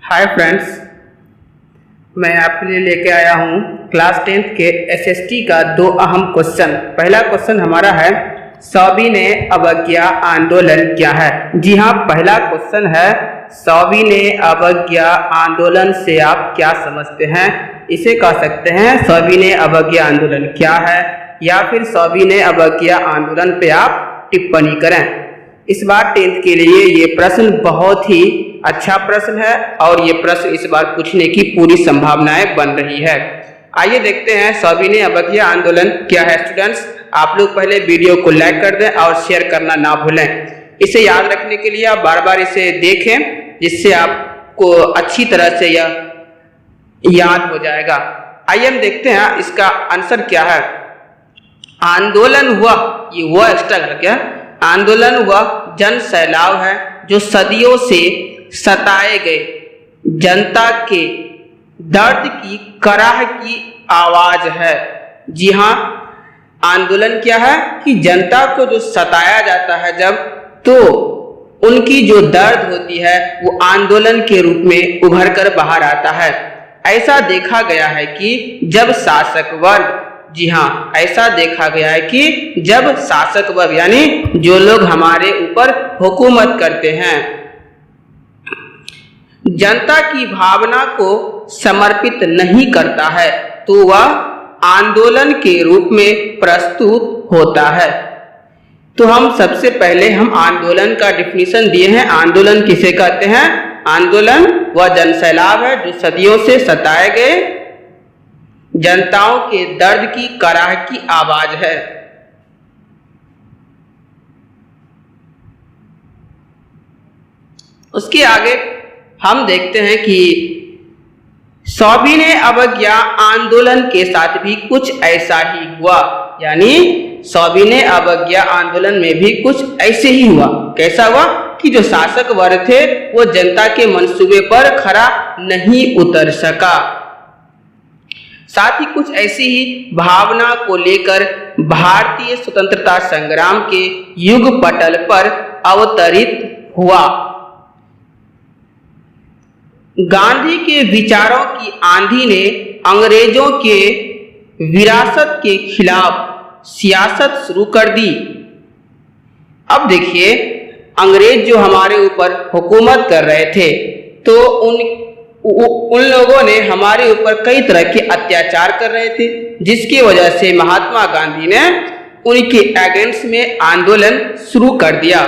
Hi friends, मैं आपके लिए लेके आया हूँ क्लास 10th के एसएसटी का दो अहम क्वेश्चन। पहला क्वेश्चन हमारा है सविनय अवज्ञा आंदोलन क्या है। जी हाँ, पहला क्वेश्चन है सविनय अवज्ञा आंदोलन से आप क्या समझते हैं। इसे कह सकते हैं सविनय अवज्ञा आंदोलन क्या है, या फिर सविनय अवज्ञा आंदोलन पे आप टिप्पणी करें। इस बार 10th के लिए ये प्रश्न बहुत ही अच्छा प्रश्न है और ये प्रश्न इस बार पूछने की पूरी संभावनाएं बन रही है। आइए देखते हैं सविनय अवज्ञा आंदोलन क्या है। स्टूडेंट्स, आप लोग पहले वीडियो को लाइक कर दें और शेयर करना ना भूलें। इसे याद रखने के लिए आप बार बार इसे देखें, जिससे आपको अच्छी तरह से यह याद हो जाएगा। आइए हम देखते हैं इसका आंसर क्या है। आंदोलन हुआ, ये हुआ एक्स्ट्रा कर क्या, आंदोलन हुआ जन सैलाव है जो सदियों से सताए गए जनता के दर्द की कराह की आवाज है। जी हाँ, आंदोलन क्या है कि जनता को जो सताया जाता है जब, तो उनकी जो दर्द होती है वो आंदोलन के रूप में उभर कर बाहर आता है। ऐसा देखा गया है कि जब शासक वर्ग, जी हाँ, ऐसा देखा गया है कि जब शासक वर्ग यानी जो लोग हमारे ऊपर हुकूमत करते हैं, जनता की भावना को समर्पित नहीं करता है, तो वह आंदोलन के रूप में प्रस्तुत होता है। तो हम सबसे पहले हम आंदोलन का डिफिनीशन दिए हैं। आंदोलन किसे कहते हैं? आंदोलन वह जनसैलाब है जो सदियों से सताए गए जनताओं के दर्द की कराह की आवाज है। उसके आगे हम देखते हैं कि सविनय अवज्ञा आंदोलन के साथ भी कुछ ऐसा ही हुआ, यानी सविनय अवज्ञा आंदोलन में भी कुछ ऐसे ही हुआ। कैसा हुआ कि जो शासक वर्ग थे वो जनता के मंसूबे पर खरा नहीं उतर सका। साथ ही कुछ ऐसी ही भावना को लेकर भारतीय स्वतंत्रता संग्राम के युग पटल पर अवतरित हुआ। गांधी के विचारों की आंधी ने अंग्रेजों के विरासत के खिलाफ सियासत शुरू कर दी। अब देखिए, अंग्रेज जो हमारे ऊपर हुकूमत कर रहे थे, तो उन लोगों ने हमारे ऊपर कई तरह के अत्याचार कर रहे थे, जिसकी वजह से महात्मा गांधी ने उनके अगेंस्ट में आंदोलन शुरू कर दिया।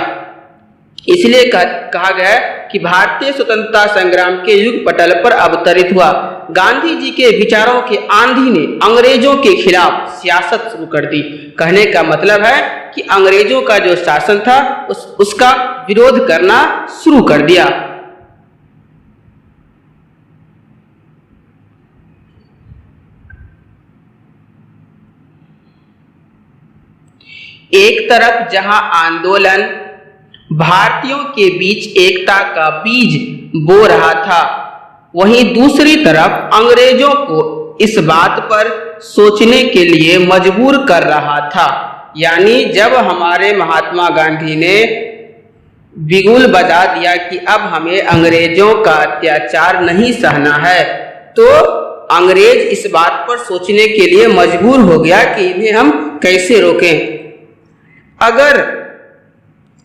इसलिए कहा गया कि भारतीय स्वतंत्रता संग्राम के युग पटल पर अवतरित हुआ। गांधी जी के विचारों की आंधी ने अंग्रेजों के खिलाफ सियासत शुरू कर दी। कहने का मतलब है कि अंग्रेजों का जो शासन था उसका विरोध करना शुरू कर दिया। एक तरफ जहां आंदोलन भारतीयों के बीच एकता का बीज बो रहा था, वहीं दूसरी तरफ अंग्रेजों को इस बात पर सोचने के लिए मजबूर कर रहा था। यानी जब हमारे महात्मा गांधी ने बिगुल बजा दिया कि अब हमें अंग्रेजों का अत्याचार नहीं सहना है, तो अंग्रेज इस बात पर सोचने के लिए मजबूर हो गया कि इन्हें हम कैसे रोकें। अगर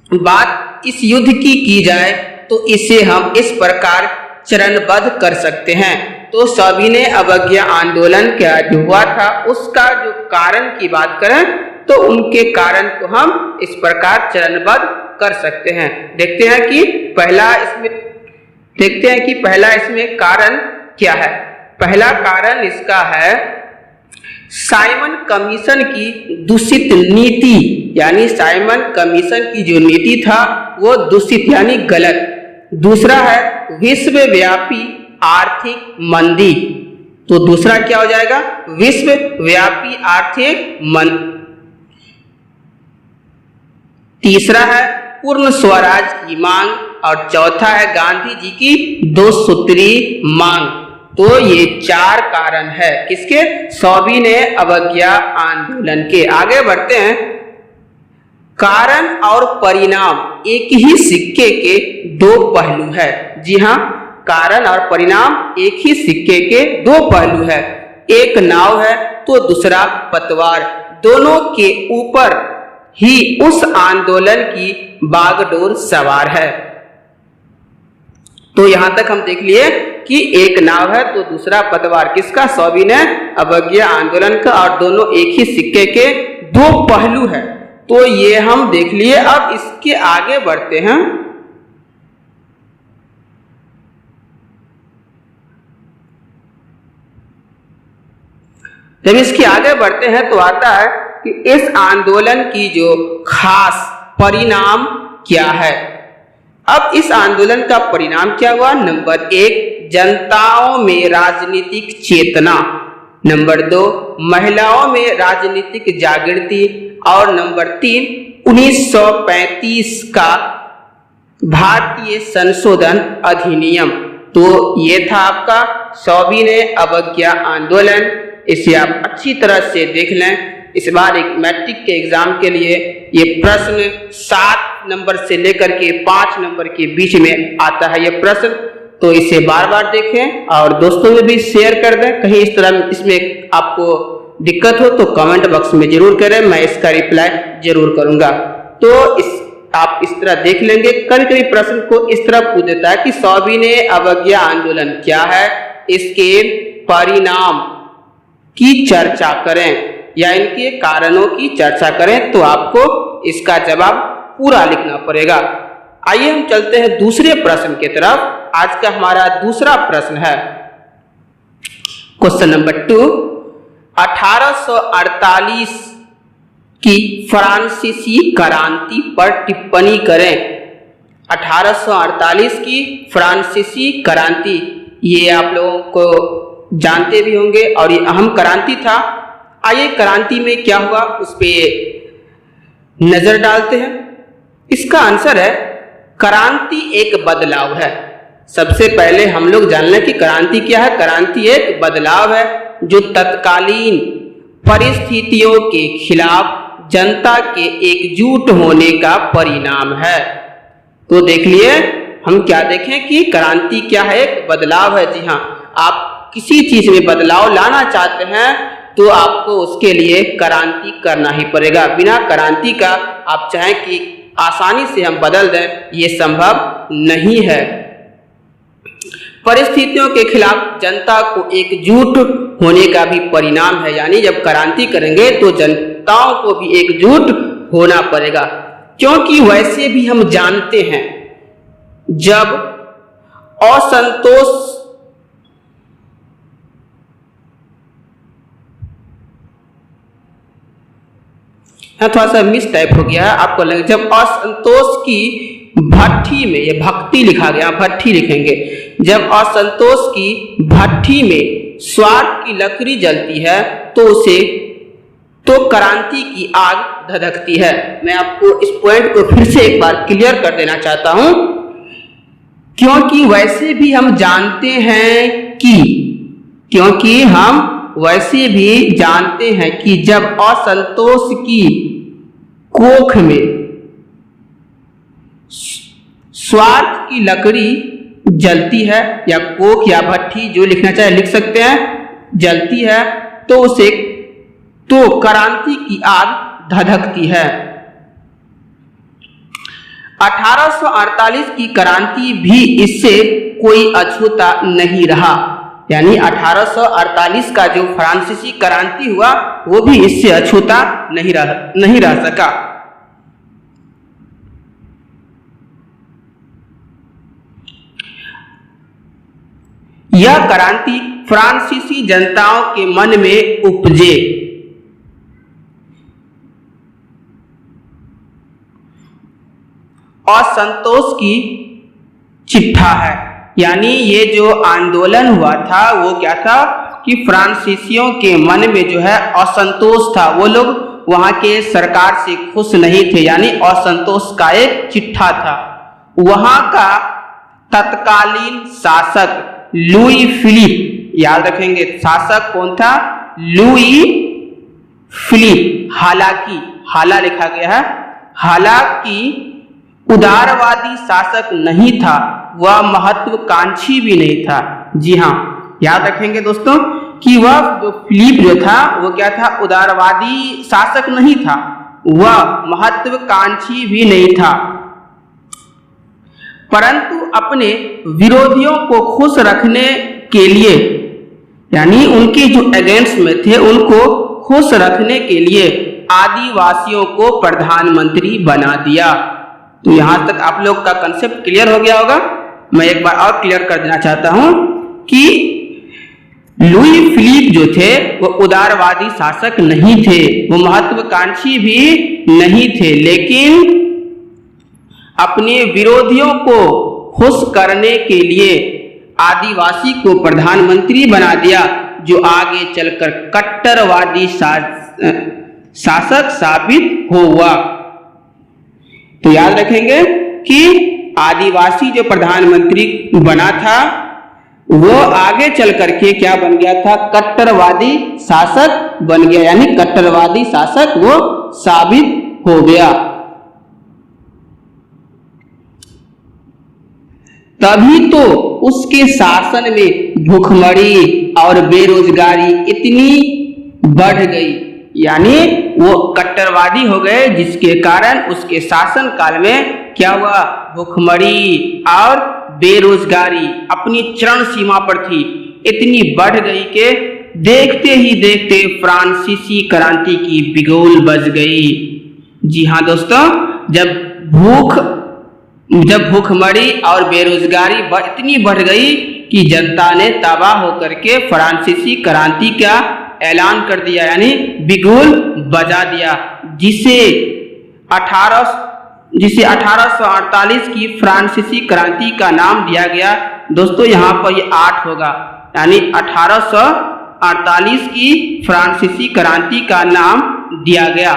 बात इस युद्ध की जाए तो इसे हम इस प्रकार चरणबद्ध कर सकते हैं। तो सविनय अवज्ञा आंदोलन क्या जो हुआ था, उसका जो कारण की बात करें तो उनके कारण को हम इस प्रकार चरणबद्ध कर सकते हैं। देखते हैं कि पहला इसमें कारण क्या है। पहला कारण इसका है साइमन कमीशन की दूषित नीति, यानी साइमन कमीशन की जो नीति था वो दूषित यानी गलत। दूसरा है विश्वव्यापी आर्थिक मंदी। तो दूसरा क्या हो जाएगा? विश्वव्यापी आर्थिक मंदी। तीसरा है पूर्ण स्वराज की मांग, और चौथा है गांधी जी की 2 सूत्री मांग। तो ये 4 कारण है किसके? सविनय अवज्ञा आंदोलन के। आगे बढ़ते हैं। कारण और परिणाम एक ही सिक्के के 2 पहलू है। जी हाँ, कारण और परिणाम एक ही सिक्के के दो पहलू है। एक नाव है तो दूसरा पतवार, दोनों के ऊपर ही उस आंदोलन की बागडोर सवार है। तो यहां तक हम देख लिए कि एक नाव है तो दूसरा पतवार, किसका? सविनय अवज्ञा आंदोलन का, और दोनों एक ही सिक्के के दो पहलू है। तो ये हम देख लिए। अब इसके आगे बढ़ते हैं। जब इसके आगे बढ़ते हैं तो आता है कि इस आंदोलन की जो खास परिणाम क्या है। अब इस आंदोलन का परिणाम क्या हुआ? नंबर 1, जनताओं में राजनीतिक चेतना। नंबर 2, महिलाओं में राजनीतिक जागृति। और नंबर 3, 1935 का भारतीय संशोधन अधिनियम। तो ये था आपका सविनय अवज्ञा आंदोलन। इसे आप अच्छी तरह से देख लें। इस बार एक मैट्रिक के एग्जाम के लिए ये प्रश्न 7 नंबर से लेकर के 5 नंबर के बीच में आता है ये प्रश्न। तो इसे बार बार देखें और दोस्तों में भी शेयर कर दें। कहीं इस तरह इसमें आपको दिक्कत हो तो कमेंट बॉक्स में जरूर करें, मैं इसका रिप्लाई जरूर करूंगा। तो आप इस तरह देख लेंगे। कभी कभी प्रश्न को इस तरह पूछ देता है कि सविनय अवज्ञा आंदोलन क्या है, इसके परिणाम की चर्चा करें या इनके कारणों की चर्चा करें। तो आपको इसका जवाब पूरा लिखना पड़ेगा। आइए हम चलते हैं दूसरे प्रश्न की तरफ। आज का हमारा दूसरा प्रश्न है क्वेश्चन नंबर 2, 1848 की फ्रांसीसी क्रांति पर टिप्पणी करें। 1848 की फ्रांसीसी क्रांति, ये आप लोगों को जानते भी होंगे और ये अहम क्रांति था। आइए क्रांति में क्या हुआ उस पर नजर डालते हैं। इसका आंसर है क्रांति एक बदलाव है। सबसे पहले हम लोग जान लें कि क्रांति क्या है। क्रांति एक बदलाव है जो तत्कालीन परिस्थितियों के खिलाफ जनता के एकजुट होने का परिणाम है। तो देख लिए हम क्या देखें कि क्रांति क्या है? एक बदलाव है। जी हाँ, आप किसी चीज में बदलाव लाना चाहते हैं तो आपको उसके लिए क्रांति करना ही पड़ेगा। बिना क्रांति का आप चाहें कि आसानी से हम बदल दें, ये संभव नहीं है। परिस्थितियों के खिलाफ जनता को एकजुट होने का भी परिणाम है। यानी जब क्रांति करेंगे तो जनताओं को भी एकजुट होना पड़ेगा, क्योंकि वैसे भी हम जानते हैं जब असंतोष थोड़ा सा मिस टाइप हो गया है, आपको लगे जब असंतोष की भट्ठी में, ये भक्ति लिखा गया, भट्ठी लिखेंगे। जब असंतोष की भट्ठी में स्वार्थ की लकड़ी जलती है तो क्रांति की आग धधकती है। मैं आपको इस पॉइंट को फिर से एक बार क्लियर कर देना चाहता हूं, क्योंकि वैसे भी हम जानते हैं कि जब असंतोष की कोख में स्वार्थ की लकड़ी जलती है, या कोख या भट्ठी जो लिखना चाहे लिख सकते हैं, जलती है तो क्रांति की आग धधकती है। 1848 की क्रांति भी इससे कोई अछूता नहीं रहा। यानी 1848 का जो फ्रांसीसी क्रांति हुआ वो भी इससे अछूता नहीं रह सका। यह क्रांति फ्रांसीसी जनताओं के मन में उपजे। असंतोष की चिट्ठा है। यानी ये जो आंदोलन हुआ था वो क्या था कि फ्रांसीसियों के मन में जो है असंतोष था, वो लोग वहां के सरकार से खुश नहीं थे। यानी असंतोष का एक चिट्ठा था। वहां का तत्कालीन शासक लुई फिलिप, याद रखेंगे शासक कौन था? Louis Philippe. हालांकि, हाला लिखा गया है, हालांकि उदारवादी शासक नहीं था, वह महत्वाकांक्षी भी नहीं था। जी हाँ, याद रखेंगे दोस्तों कि वह जो फिलिप जो था वो क्या था, उदारवादी शासक नहीं था, वह महत्वाकांक्षी भी नहीं था, परंतु अपने विरोधियों को खुश रखने के लिए, यानी उनके जो अगेंस्ट में थे उनको खुश रखने के लिए आदिवासियों को प्रधानमंत्री बना दिया। तो यहां तक आप लोग का कंसेप्ट क्लियर हो गया होगा। मैं एक बार और क्लियर कर देना चाहता हूं कि लुई फिलिप जो थे वो उदारवादी शासक नहीं थे, वो महत्वाकांक्षी भी नहीं थे, लेकिन अपने विरोधियों को खुश करने के लिए आदिवासी को प्रधानमंत्री बना दिया, जो आगे चलकर कट्टरवादी शासक साबित हुआ। तो याद रखेंगे कि आदिवासी जो प्रधानमंत्री बना था वो आगे चल करके क्या बन गया था, कट्टरवादी शासक बन गया, यानी कट्टरवादी शासक वो साबित हो गया। तभी तो उसके शासन में भूखमरी और बेरोजगारी इतनी बढ़ गई, यानी वो कट्टरवादी हो गए, जिसके कारण उसके शासन काल में क्या हुआ, भूखमरी और बेरोजगारी अपनी चरम सीमा पर थी, इतनी बढ़ गई कि देखते ही देखते फ्रांसीसी क्रांति की बिगुल बज गई। जी हाँ दोस्तों, जब भूखमरी और बेरोजगारी इतनी बढ़ गई कि जनता ने तबाह होकर के फ्रांसीसी क्रांति का ऐलान कर दिया, यानी बिगुल बजा दिया, जिसे 1848 की फ्रांसीसी क्रांति का नाम दिया गया। दोस्तों यहाँ पर ये 8 होगा, यानी 1848 की फ्रांसीसी क्रांति का नाम दिया गया।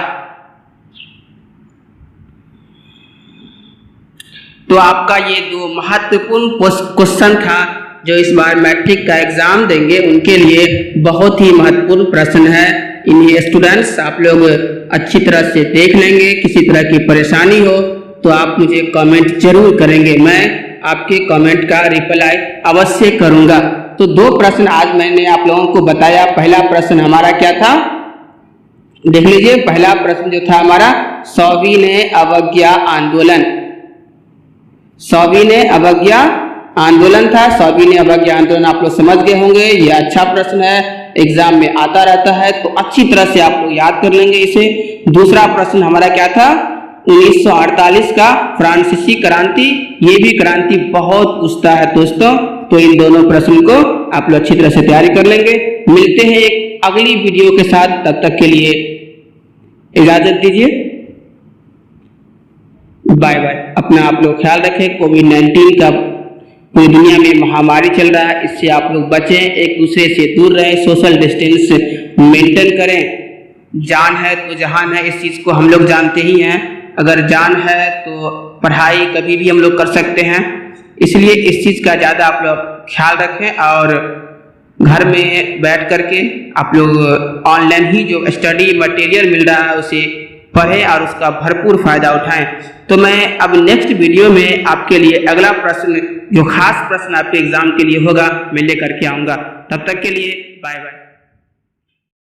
तो आपका ये 2 महत्वपूर्ण क्वेश्चन था जो इस बार मैट्रिक का एग्जाम देंगे उनके लिए बहुत ही महत्वपूर्ण प्रश्न है। इन्हें स्टूडेंट्स आप लोग अच्छी तरह से देख लेंगे। किसी तरह की परेशानी हो तो आप मुझे कमेंट जरूर करेंगे, मैं आपके कमेंट का रिप्लाई अवश्य करूंगा। तो 2 प्रश्न आज मैंने आप लोगों को बताया। पहला प्रश्न हमारा क्या था, देख लीजिए। पहला प्रश्न जो था हमारा सविनय अवज्ञा आंदोलन, सविनय अवज्ञा आंदोलन था। सविनय अवज्ञा आंदोलन आप लोग समझ गए होंगे, ये अच्छा प्रश्न है, एग्जाम में आता रहता है, तो अच्छी तरह से आप लोग याद कर लेंगे इसे। दूसरा प्रश्न हमारा क्या था, 1948 का फ्रांसीसी क्रांति, ये भी क्रांति बहुत पूछता है दोस्तों, तो इन दोनों प्रश्न को आप लोग अच्छी तरह से तैयारी कर लेंगे। मिलते हैं एक अगली वीडियो के साथ, तब तक के लिए इजाजत दीजिए, बाय बाय। अपना आप लोग ख्याल रखें। कोविड-19 का पूरी दुनिया में महामारी चल रहा है, इससे आप लोग बचें, एक दूसरे से दूर रहें, सोशल डिस्टेंस मेंटेन करें। जान है तो जहान है, इस चीज़ को हम लोग जानते ही हैं। अगर जान है तो पढ़ाई कभी भी हम लोग कर सकते हैं, इसलिए इस चीज़ का ज़्यादा आप लोग ख्याल रखें और घर में बैठ करके आप लोग ऑनलाइन ही जो स्टडी मटेरियल मिल रहा है उसे पढ़ें और उसका भरपूर फायदा उठाएं। तो मैं अब नेक्स्ट वीडियो में आपके लिए अगला प्रश्न, जो खास प्रश्न आपके एग्जाम के लिए होगा, मैं लेकर के आऊँगा। तब तक के लिए बाय बाय।